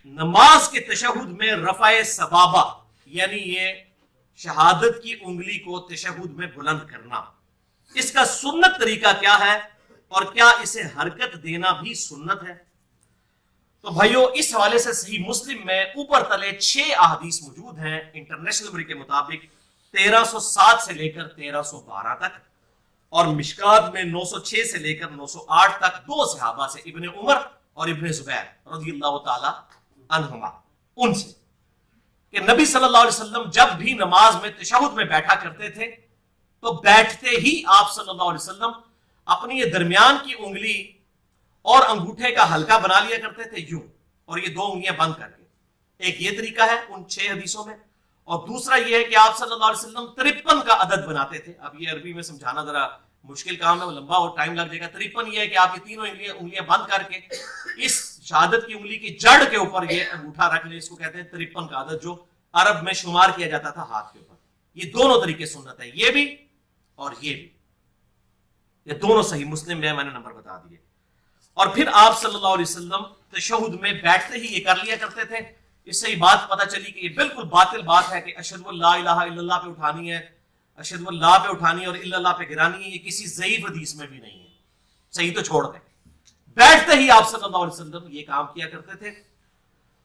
نماز کے تشہد میں رفع سبابہ یعنی یہ شہادت کی انگلی کو تشہد میں بلند کرنا، اس کا سنت طریقہ کیا ہے اور کیا اسے حرکت دینا بھی سنت ہے؟ تو بھائیو اس حوالے سے صحیح مسلم میں اوپر تلے 6 احادیث موجود ہیں انٹرنیشنل نمبر کے مطابق 1307 سے لے کر 1312 تک، اور مشکات میں 906 سے لے کر 908 تک 2 صحابہ سے، ابن عمر اور ابن زبیر رضی اللہ تعالی عنہما، ان سے کہ نبی صلی اللہ علیہ وسلم جب بھی نماز میں تشہد میں بیٹھا کرتے تھے تو بیٹھتے ہی آپ صلی اللہ علیہ وسلم اپنی یہ درمیان کی انگلی اور انگوٹھے کا حلقہ بنا لیا کرتے تھے یوں، اور یہ 2 انگلیاں بند کر کے۔ ایک یہ طریقہ ہے ان 6 حدیثوں میں، اور دوسرا یہ ہے کہ آپ صلی اللہ علیہ وسلم 53 کا عدد بناتے تھے۔ اب یہ عربی میں سمجھانا ذرا مشکل کام ہے، وہ لمبا اور ٹائم لگ جائے گا۔ 53 یہ ہے کہ آپ کی تینوں انگلیاں بند کر کے اس شہادت کی انگلی کی جڑ کے اوپر یہ انگوٹھا رکھ لیں، اس کو کہتے ہیں 53 کا عدد، جو عرب میں شمار کیا جاتا تھا ہاتھ کے اوپر۔ یہ دونوں طریقے سنت ہے، یہ بھی اور یہ بھی، یہ دونوں صحیح مسلم میں نے نمبر بتا دیے۔ اور پھر آپ صلی اللہ علیہ وسلم تشہد میں بیٹھتے ہی یہ کر لیا کرتے تھے۔ اس سے یہ بات پتہ چلی کہ یہ بالکل باطل بات ہے کہ اشہد ان لا الہ الا اللہ پہ اٹھانی ہے، اشہد ان لا پہ اٹھانی ہے اور الا اللہ پہ گرانی ہے، یہ کسی ضعیف حدیث میں بھی نہیں ہے، صحیح تو چھوڑ دیں۔ بیٹھتے ہی آپ صلی اللہ علیہ وسلم یہ کام کیا کرتے تھے،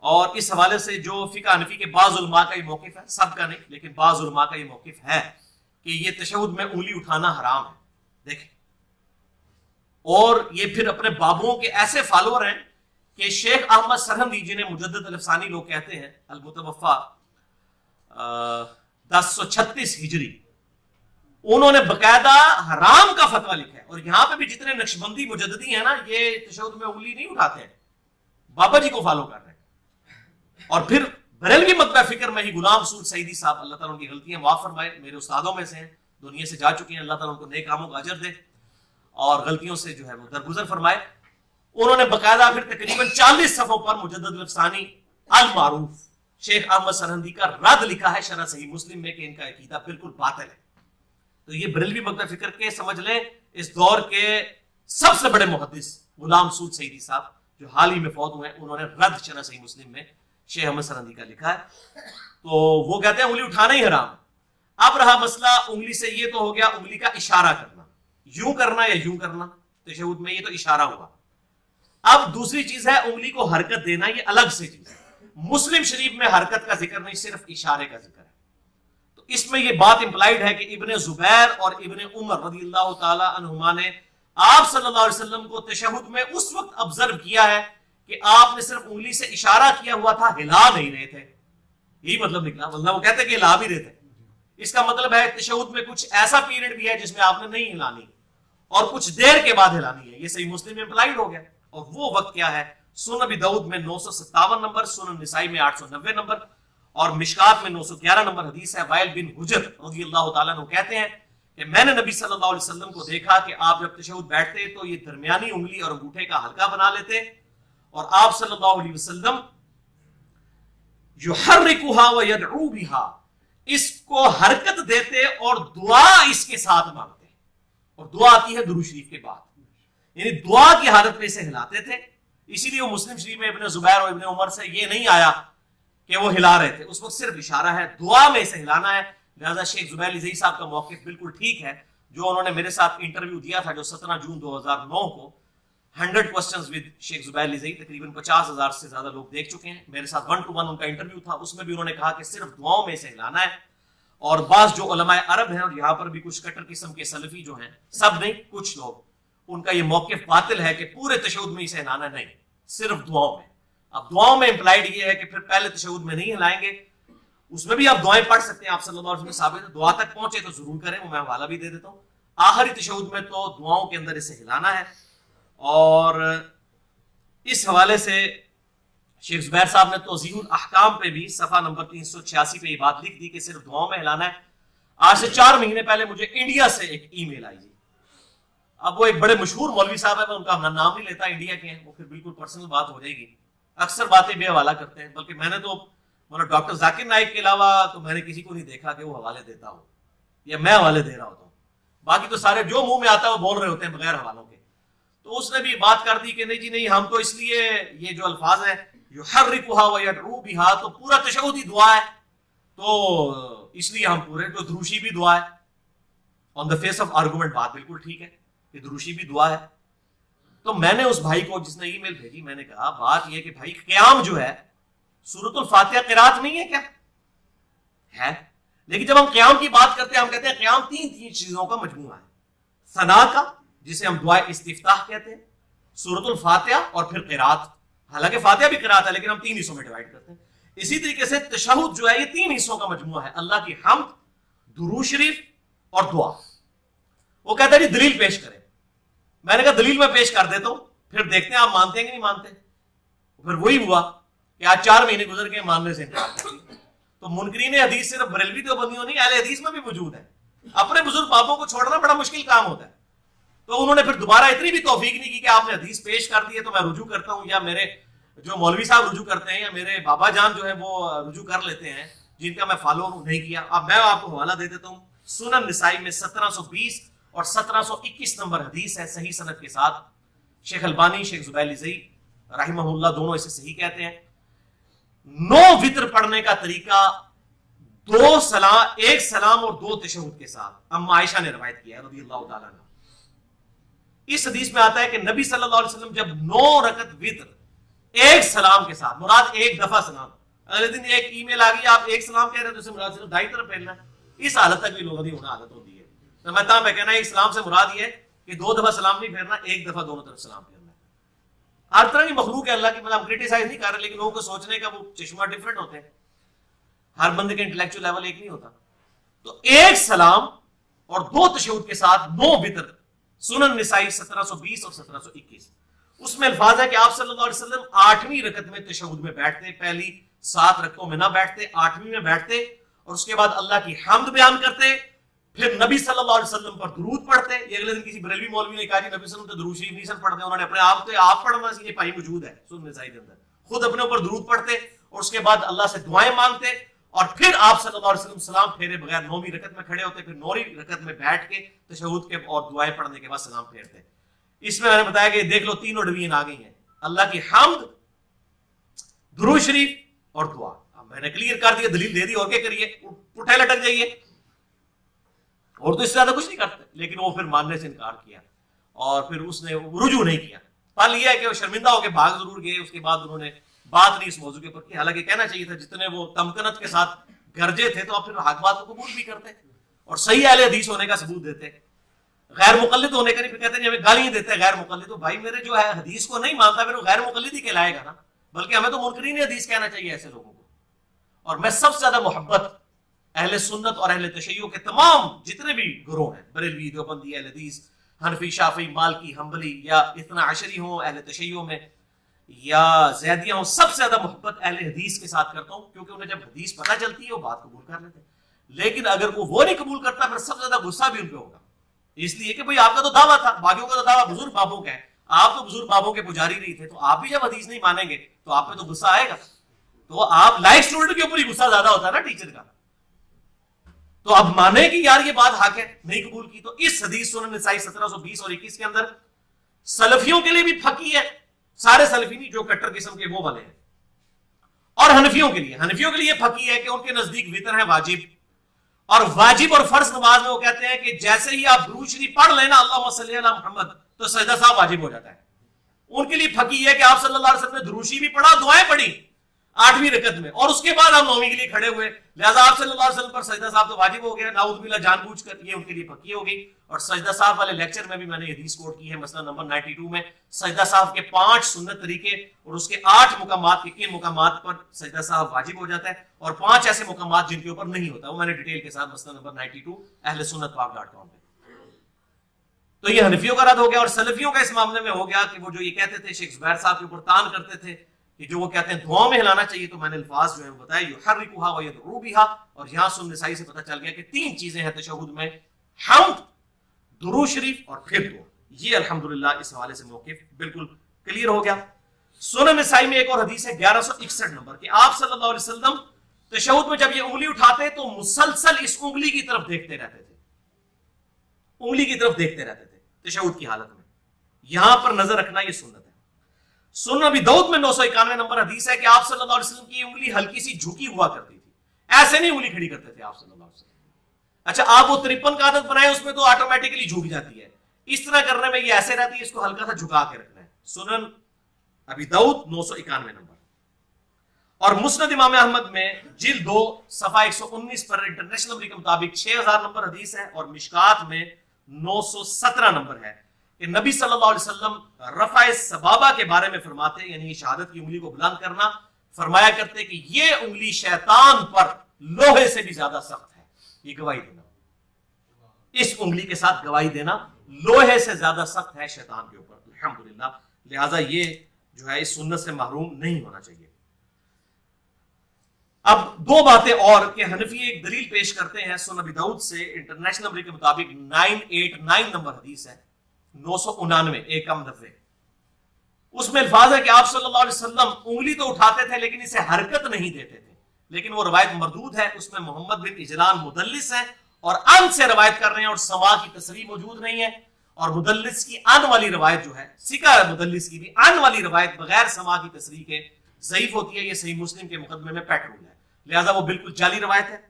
اور اس حوالے سے جو فقہ حنفی کے بعض علماء کا یہ موقف ہے، سب کا نہیں لیکن بعض علماء کا یہ موقف ہے کہ یہ تشہد میں انگلی اٹھانا حرام ہے۔ دیکھیں، اور یہ پھر اپنے بابوں کے ایسے فالوور ہیں کہ شیخ احمد سرہندی، جنہیں مجدد الافسانی لوگ کہتے ہیں، المتوفا 1036 ہجری، انہوں نے باقاعدہ حرام کا فتویٰ لکھا ہے۔ اور یہاں پہ بھی جتنے نقشبندی مجددی ہیں نا، یہ تشہد میں انگلی نہیں اٹھاتے ہیں، بابا جی کو فالو کر رہے ہیں۔ اور پھر بریلوی مطبع فکر میں ہی غلام رسول سعیدی صاحب، اللہ تعالیٰ ان کی غلطیاں معاف فرمائے، میرے استادوں میں سے ہیں، دنیا سے جا چکے ہیں، اللہ تعالیٰ ان کو نیک کاموں کا اجر دے اور غلطیوں سے جو ہے وہ درگزر فرمائے۔ انہوں نے باقاعدہ پھر تقریباً 40 صفحوں پر مجدد الافسانی المعروف شیخ احمد سرہندی کا رد لکھا ہے شرح صحیح مسلم میں کہ ان کا عقیدہ بالکل باطل ہے۔ تو یہ بریلوی مطبع فکر کے سمجھ لیں اس دور کے سب سے بڑے محدث غلام رسول سعیدی صاحب جو حال ہی میں فوت ہوئے ہیں، انہوں نے رد شرح صحیح مسلم میں شیخ احمد سرہندی کا لکھا ہے۔ تو وہ کہتے ہیں انگلی اٹھانا ہی حرام ہے۔ اب رہا مسئلہ انگلی سے، یہ تو ہو گیا انگلی کا اشارہ کرنا، یوں کرنا یا یوں کرنا تشہد میں، یہ تو اشارہ ہوا۔ اب دوسری چیز ہے انگلی کو حرکت دینا، یہ الگ سے چیز ہے۔ مسلم شریف میں حرکت کا ذکر نہیں، صرف اشارے کا ذکر ہے۔ تو اس میں یہ بات امپلائیڈ ہے کہ ابن زبیر اور ابن عمر رضی اللہ تعالی عنہما نے آپ صلی اللہ علیہ وسلم کو تشہد میں اس وقت آبزرو کیا ہے کہ آپ نے صرف انگلی سے اشارہ کیا ہوا تھا، ہلا نہیں رہے تھے، یہی مطلب نکلا، ورنہ وہ کہتے کہ ہلا بھی رہے تھے۔ اس کا مطلب ہے تشہد میں کچھ ایسا پیریڈ بھی ہے جس میں آپ نے نہیں ہلانی اور کچھ دیر کے بعد ہلانی ہے، یہ صحیح مسلم میں امپلائیڈ ہو گیا۔ اور وہ وقت کیا ہے؟ سنن ابی داؤد میں 957 نمبر، سنن نسائی میں 890 نمبر اور مشکات میں 911 نمبر حدیث ہے۔ وائل بن حجر رضی اللہ تعالیٰ عنہ کہتے ہیں کہ میں نے نبی صلی اللہ علیہ وسلم کو دیکھا کہ آپ جب تشہد بیٹھتے تو یہ درمیانی انگلی اور انگوٹھے کا حلقہ بنا لیتے، اور آپ صلی اللہ علیہ وسلم یحرکھا ویدعو بھا، اس کو حرکت دیتے اور دعا اس کے ساتھ مانگتے، اور دعا آتی ہے درود شریف کے بعد، یعنی دعا کی حالت میں اسے ہلاتے تھے۔ اسی لیے وہ مسلم شریف میں ابن زبیر اور ابن عمر سے یہ نہیں آیا کہ وہ ہلا رہے تھے، اس وقت صرف اشارہ ہے، دعا میں اسے ہلانا ہے۔ لہذا شیخ زبیر لذیذ صاحب کا موقف بالکل ٹھیک ہے، جو انہوں نے میرے ساتھ انٹرویو دیا تھا جو 17 جون 2009 کو 100 questions with شیخ زبیر لذیذ، تقریباً 50,000 سے زیادہ لوگ دیکھ چکے ہیں، میرے ساتھ 1 to 1 ان کا انٹرویو تھا، اس میں بھی انہوں نے کہا کہ صرف دعاؤں میں اسے ہلانا ہے۔ اور بعض جو علماء عرب ہیں اور یہاں پر بھی کچھ کٹر قسم کے سلفی جو ہیں، سب نہیں کچھ لوگ، ان کا یہ موقف باطل ہے کہ پورے تشہد میں اسے ہلانا نہیں، صرف دعاؤں میں۔ اب دعاؤں میں امپلائیڈ یہ ہے کہ پھر پہلے تشہد میں نہیں ہلائیں گے، اس میں بھی آپ دعائیں پڑھ سکتے ہیں، آپ صلی اللہ علیہ وسلم ثابت ہے، دعا تک پہنچے تو ضرور کریں، وہ میں حوالہ بھی دے دیتا ہوں۔ آخری تشہد میں تو دعاؤں کے اندر اسے ہلانا ہے۔ اور اس حوالے سے شیخ زبیر صاحب نے توضیح الاحکام پہ بھی صفحہ نمبر 386 پہ یہ بات لکھ دی کہ صرف دعاؤں میں ہلانا ہے۔ آج سے 4 مہینے پہلے مجھے انڈیا سے ایک ای میل آئی جی، اب وہ ایک بڑے مشہور مولوی صاحب ہے، میں ان کا نام نہیں لیتا، انڈیا کے ہیں، وہ پھر بالکل پرسنل بات ہو جائے گی، اکثر باتیں بے حوالہ کرتے ہیں، بلکہ میں نے تو مطلب ڈاکٹر ذاکر نائک کے علاوہ تو میں نے کسی کو نہیں دیکھا کہ وہ حوالے دیتا ہو یا میں حوالے دے رہا ہوتا ہوں، باقی تو سارے جو منہ میں آتا ہے وہ بول رہے ہوتے ہیں بغیر حوالوں کے۔ تو اس نے بھی بات کر دی کہ نہیں جی نہیں، ہم تو اس لیے یہ جو الفاظ ہیں युहर्रिकुहा व यदऊ बिहा, तो पूरा तशहुद ही दुआ है, तो इसलिए हम पूरे, तो दुरूशी भी दुआ है। On the face of argument बात बिल्कुल ठीक है कि दुरूशी भी दुआ है। तो मैंने उस भाई को जिसने ईमेल भेजी, मैंने कहा बात यह कि भाई क़याम जो है सूरतुल फातिहा क़िराअत नहीं है क्या? है, लेकिन जब हम क़याम की बात करते हैं हम कहते हैं क़याम तीन चीजों का मजमूआ है, सना का जिसे हम दुआ इस्तिफ्ताह कहते हैं, सूरतुल फातिहा और फिर क़िराअत। हालांकि फातिहा भी क़िराअत है लेकिन हम 3 हिस्सों में डिवाइड करते हैं। इसी तरीके से तशहुद जो है ये 3 हिस्सों का मजमूआ है, अल्लाह की हम्द, दुरूद शरीफ और दुआ। वो कहता है जी दलील पेश करें। मैंने कहा दलील में पेश कर देता हूं, फिर देखते हैं आप मानते हैं कि नहीं मानते। फिर वही हुआ कि आज 4 महीने गुजर के मानने से इनकार कर दिया। तो मुनकरीन हदीस सिर्फ बरेलवी देवबंदियों नहीं, अहले हदीस में भी मौजूद है। अपने बुजुर्ग बापों को छोड़ना बड़ा मुश्किल काम होता है। तो उन्होंने फिर दोबारा इतनी भी तौफीक नहीं की कि आपने हदीस पेश कर दी है तो मैं रुजू करता हूं, या मेरे जो मौलवी साहब रुजू करते हैं या मेरे बाबा जान जो है वो रुजू कर लेते हैं, जिनका मैं फॉलो नहीं किया। अब मैं आपको हवाला दे देता हूं, सुनन निसाई में 1720 और 1721 नंबर हदीस है सही सनद के साथ। शेख अलबानी, शेख जुबैर लिज़ई रहमहुल्लाह दोनों इसे सही कहते हैं। 9 वित्र पढ़ने का तरीका 2 सलाम, 1 सलाम और 2 तशहुद के साथ अम्मा आयशा ने रवायत किया रज़ियल्लाहु ताला अन्हा। इस हदीस में आता है कि नबी सल्लल्लाहु अलैहि वसल्लम जब 9 रकत वित्र 1 सलाम के साथ, मुराद 1 दफा सलाम, अगले दिन एक ईमेल आ गई आप 1 सलाम कह रहे हो तो मुराद सिर्फ 2 तरफ फैलना है। इस हालत तक भी लोगों की होना आदत होती है। तो मैं तां पे कहना है इस्लाम से मुराद ये कि 2 दफा सलाम नहीं फेरना, 1 दफा दोनों तरफ सलाम फेरना है। हर तरह की मखलूक है अल्लाह की, मतलब क्रिटिसाइज नहीं कर रहे, लेकिन लोगों को सोचने का वो चश्मा डिफरेंट होते हैं। हर बंदे का इंटेलेक्चुअल लेवल एक नहीं होता। तो 1 सलाम और 2 तशहुद के साथ 9 वित्र, सुनन निसाई 1720 और 1721। उसमें अल्फाज है कि आप सल्लल्लाहु अलैहि वसल्लम 8वीं रकत में तशहुद में बैठते, पहली 7 रकतों में ना बैठते, 8वीं में बैठते और उसके बाद अल्लाह की हम्द बयान करते, फिर नबी सल्लल्लाहु अलैहि वसल्लम पर दुरूद पढ़ते। ये अगले दिन किसी बरेलवी मौलवी ने कहा कि नबी सल्लल्लाहु अलैहि वसल्लम तो दुरूद शरीफ नहीं पढ़ते, उन्होंने अपने आप तो आप पढ़ना चाहिए, पाई मौजूद है सुनन निसाई के अंदर, खुद अपने ऊपर दुरूद पढ़ते और उसके बाद अल्लाह से दुआएं मांगते और फिर आप सल्लल्लाहु अलैहि वसल्लम सलाम फेरे बगैर 9वीं रकत में खड़े होते, फिर 9वीं रकत में बैठ के तशहुद के और दुआएं पढ़ने के बाद सलाम फेरते। इसमें मैंने बताया कि देख लो 3 डिवीजन आ गई हैं, अल्लाह की हम्द, दुरूद शरीफ और दुआ। अब मैंने क्लियर कर दिया, दलील दे दी, और क्या करिए, उठे लटक जाइए, और तो इससे ज्यादा कुछ नहीं करते। लेकिन वो फिर मानने से इनकार किया और फिर उसने रुजू नहीं किया। पल यह है कि वो शर्मिंदा होकर भाग जरूर गए, उसके बाद उन्होंने बात नहीं इस मौजू के ऊपर की। हालांकि कहना चाहिए था, जितने वो तमकनत के साथ गरजे थे तो आप फिर हक बात को कबूल भी करते और सही अहले हदीस होने का सबूत देते। गैर मुकल्लिद होने का नहीं, फिर कहते हैं हमें गालियां देते हैं गैर मुकल्लिद। तो भाई मेरे जो है हदीस को नहीं मानता फिर वो गैर मुकल्लिद ही कहलाएगा ना, बल्कि हमें तो मुनकरीन हदीस कहना चाहिए ऐसे लोगों को। और मैं सबसे ज्यादा मोहब्बत अहले सुन्नत और अहले तशय्युह के तमाम जितने भी गुरोह हैं, बरेलवी, देवबंदी, अहले हदीस, हनफी, शाफी, मालकी, हम्बली, या इतना अशरी हो अहले तशय्युह में या ज़ैदिया हो, सबसे ज्यादा मोहब्बत अहले हदीस के साथ करता हूं, क्योंकि उन्हें जब हदीस पता चलती है वो बात कबूल कर लेते हैं। लेकिन अगर वो नहीं कबूल करता फिर सबसे ज्यादा गुस्सा भी उन पे होगा, इसलिए कि भाई आपका तो दावा था, बाकियों का तो दावा बुजुर्ग बापों का है, आप तो बुजुर्ग बापों के पुजारी नहीं थे, तो आप भी जब हदीस नहीं मानेंगे तो आप पे तो गुस्सा आएगा। तो आप लाइक स्टूडेंट के ऊपर ही गुस्सा ज्यादा होता है ना टीचर का। तो अब माने कि यार ये बात हक है, नहीं कबूल की। तो इस हदीस सुनन निसाई 1720 और 21 के अंदर सलफियों के लिए भी फकी है, सारे सलफी नहीं जो कट्टर किस्म के वो वाले हैं, और हनफियों के लिए फकी है कि उनके नजदीक वितर है वाजिब, और वाजिब और फर्ज नमाज में वो कहते हैं कि जैसे ही आप दुरूद शरीफ पढ़ लेना अल्लाहुम्मा सल्ली अला मुहम्मद, तो सजदा साहब वाजिब हो जाता है। उनके लिए फकी है कि आप सल्लल्लाहु अलैहि वसल्लम ने दुरूद शरीफ भी पढ़ा, दुआएं पढ़ी 8वीं रकत में, और उसके बाद हम 9वीं के लिए खड़े हुए, लिहाजा आप सल्लल्लाहु अलैहि वसल्लम पर सजदा साहब तो वाजिब हो गया, नाउज़ बिल्लाह जानबूझकर, ये उनके लिए पक्की हो गई। और सजदा साहब वाले लेक्चर में भी मैंने हदीस कोट की है, मसला नंबर 92 में, सजदा साहब के 5 सुन्नत तरीके और उसके 8 मुकामात के किन मुकामात पर सजदा साहब वाजिब हो जाता है, और 5 ऐसे मुकामात जिनके ऊपर नहीं होता, वो मैंने डिटेल के साथ मसला नंबर 92 अहले सुन्नत पाक.com पे। तो ये हनफियों का रद्द हो गया। और सलफियों का इस मामले में हो गया कि वो जो ये कहते थे, शेख जुबैर साहब के ऊपर तान करते थे कि जो वो कहते हैं दुआओं में हिलाना चाहिए, तो मैंने अल्फाज जो है वो बताया, युहर्रिकुहा व यदऊ बिहा। और यहां सुन्नत निसाई से पता चल गया कि 3 चीजें हैं तशहुद में, हम्द, दुरूद शरीफ और फिर दुआ। ये अल्हम्दुलिल्लाह इस हवाले से मौक़िफ़ बिल्कुल क्लियर हो गया। सुनन निसाई में एक और हदीस है 1161 नंबर कि आप सल्लल्लाहु अलैहि वसल्लम तशहुद में जब ये उंगली उठाते तो मुसलसल इस उंगली की तरफ देखते रहते थे, उंगली की तरफ देखते रहते थे तशहुद की हालत में। यहां पर नजर रखना ये सुन्नत है। सुनन अबी दाऊद में 991 नंबर हदीस है कि आप सल्लल्लाहु अलैहि वसल्लम की उंगली हल्की सी झुकी हुआ करती थी, ऐसे नहीं उंगली खड़ी करते थे आप सल्लल्लाहु अलैहि वसल्लम। अच्छा, आप वो 53 का आदत बनाए, उसमें तो ऑटोमेटिकली झुक जाती है, इस तरह करने में ये ऐसे रहती है, इसको हल्का सा झुका के रखना है। सुनन अबी दाऊद 991 नंबर। और मुस्नद इमाम अहमद में जिल्द 2 सफा 119 पर इंटरनेशनल नंबर के मुताबिक 6000 नंबर हदीस है, और मिशकात में 917 नंबर है कि नबी सल्लल्लाहु अलैहि वसल्लम रफ़ाए सबाबा के बारे में फरमाते, यानी शहादत की उंगली को बुलंद करना, फरमाया करते कि ये उंगली शैतान पर लोहे से भी ज्यादा सख्त है। ये गवाही देना, इस उंगली के साथ गवाही देना लोहे से ज्यादा सख्त है शैतान के ऊपर, अल्हम्दुलिल्लाह। लिहाजा ये जो है इस सुन्नत से महरूम नहीं होना चाहिए। अब दो बातें और कि हनफी एक दलील पेश करते हैं सुनन अबी दाऊद से, इंटरनेशनल नंबर के मुताबिक 989 नंबर हदीस है, 999 एक कम दफे। उसमें अल्फाज है कि आप सल्लल्लाहु अलैहि वसल्लम उंगली तो उठाते थे लेकिन इसे हरकत नहीं देते थे, लेकिन वो रवायत मरदूद है, उसमें मोहम्मद बिन इजलान मुदल्लिस है और अन से रवायत कर रहे हैं और समा की तसरीह मौजूद नहीं है। और मुदल्लिस की अन वाली रवायत जो है, सिका मुदल्लिस की भी अन वाली रवायत बगैर समा की तसरीह के ज़ईफ होती है। ये सही मुस्लिम के मुकदमे में पेट्रोल है, लिहाजा वो बिल्कुल जाली रवायत है।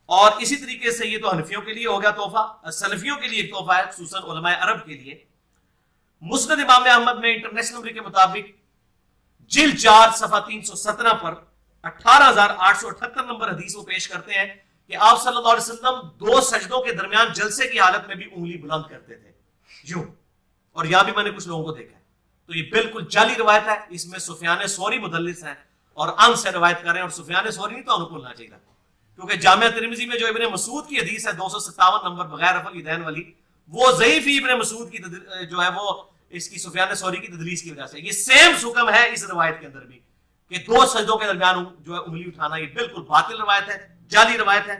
और इसी तरीके से ये तो हनफियों के लिए हो गया तोहफा, सलफियों के लिए एक तोहफा है, खुसूसन उलमाए अरब के लिए। मुस्नद इमाम अहमद में इंटरनेशनल नंबर के मुताबिक जिल्द 4 सफा 317 पर 18878 नंबर हदीस वो पेश करते हैं कि आप सल्लल्लाहु अलैहि वसल्लम 2 सजदों के दरमियान जलसे की हालत में भी उंगली बुलंद करते थे, यूं। और यहां भी मैंने कुछ लोगों को देखा है, तो ये बिल्कुल जाली रवायत है। इसमें सुफियान सौरी मुदल्लिस हैं और अन से रवायत कर रहे हैं, और सुफियान सौरी नहीं तो अनुकूल ना चाहिए, क्योंकि जामिया तिरमिज़ी में जो इब्ने मसूद की हदीस है 257 नंबर बगैर रफ़अल यदैन वाली, वो ज़ईफ़ ही इब्ने मसूद की जो है वो इसकी सुफियान सौरी की तदलीस की वजह से। ये सेम हुक्म है इस रवायत के अंदर भी कि 2 सजदों के दरमियान जो है उंगली उठाना, ये बिल्कुल बातिल रवायत है, जाली रवायत है।